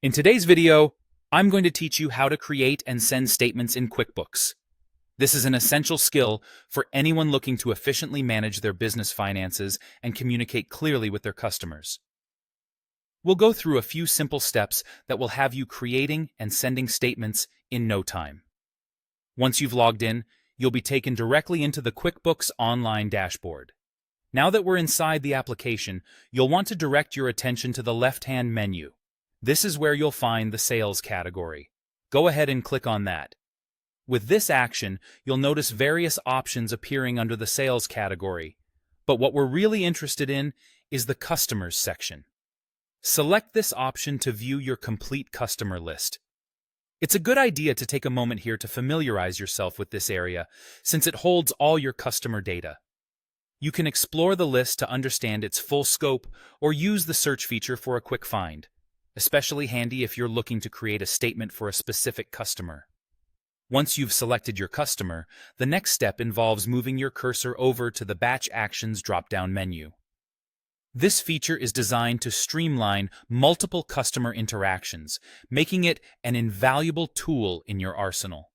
In today's video, I'm going to teach you how to create and send statements in QuickBooks. This is an essential skill for anyone looking to efficiently manage their business finances and communicate clearly with their customers. We'll go through a few simple steps that will have you creating and sending statements in no time. Once you've logged in, you'll be taken directly into the QuickBooks online dashboard. Now that we're inside the application, you'll want to direct your attention to the left-hand menu. This is where you'll find the Sales category. Go ahead and click on that. With this action, you'll notice various options appearing under the Sales category, but what we're really interested in is the Customers section. Select this option to view your complete customer list. It's a good idea to take a moment here to familiarize yourself with this area, since it holds all your customer data. You can explore the list to understand its full scope or use the search feature for a quick find. Especially handy if you're looking to create a statement for a specific customer. Once you've selected your customer, the next step involves moving your cursor over to the Batch Actions drop-down menu. This feature is designed to streamline multiple customer interactions, making it an invaluable tool in your arsenal.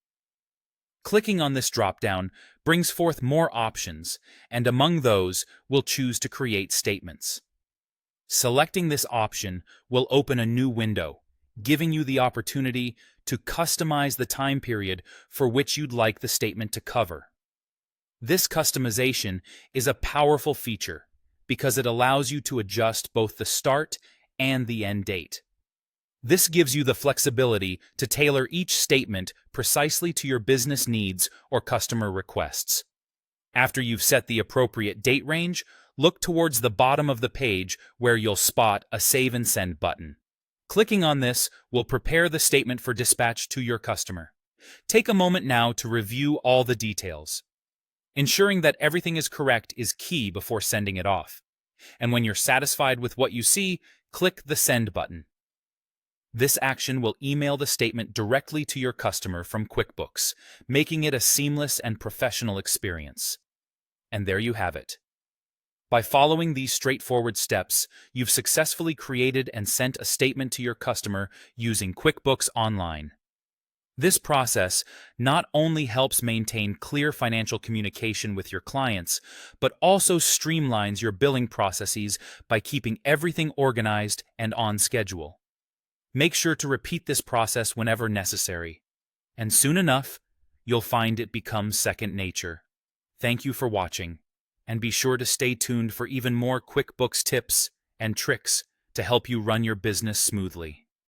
Clicking on this drop-down brings forth more options, and among those, we'll choose to create statements. Selecting this option will open a new window, giving you the opportunity to customize the time period for which you'd like the statement to cover. This customization is a powerful feature because it allows you to adjust both the start and the end date. This gives you the flexibility to tailor each statement precisely to your business needs or customer requests. After you've set the appropriate date range, look towards the bottom of the page where you'll spot a Save and Send button. Clicking on this will prepare the statement for dispatch to your customer. Take a moment now to review all the details. Ensuring that everything is correct is key before sending it off. And when you're satisfied with what you see, click the Send button. This action will email the statement directly to your customer from QuickBooks, making it a seamless and professional experience. And there you have it. By following these straightforward steps, you've successfully created and sent a statement to your customer using QuickBooks Online. This process not only helps maintain clear financial communication with your clients, but also streamlines your billing processes by keeping everything organized and on schedule. Make sure to repeat this process whenever necessary, and soon enough, you'll find it becomes second nature. Thank you for watching. And be sure to stay tuned for even more QuickBooks tips and tricks to help you run your business smoothly.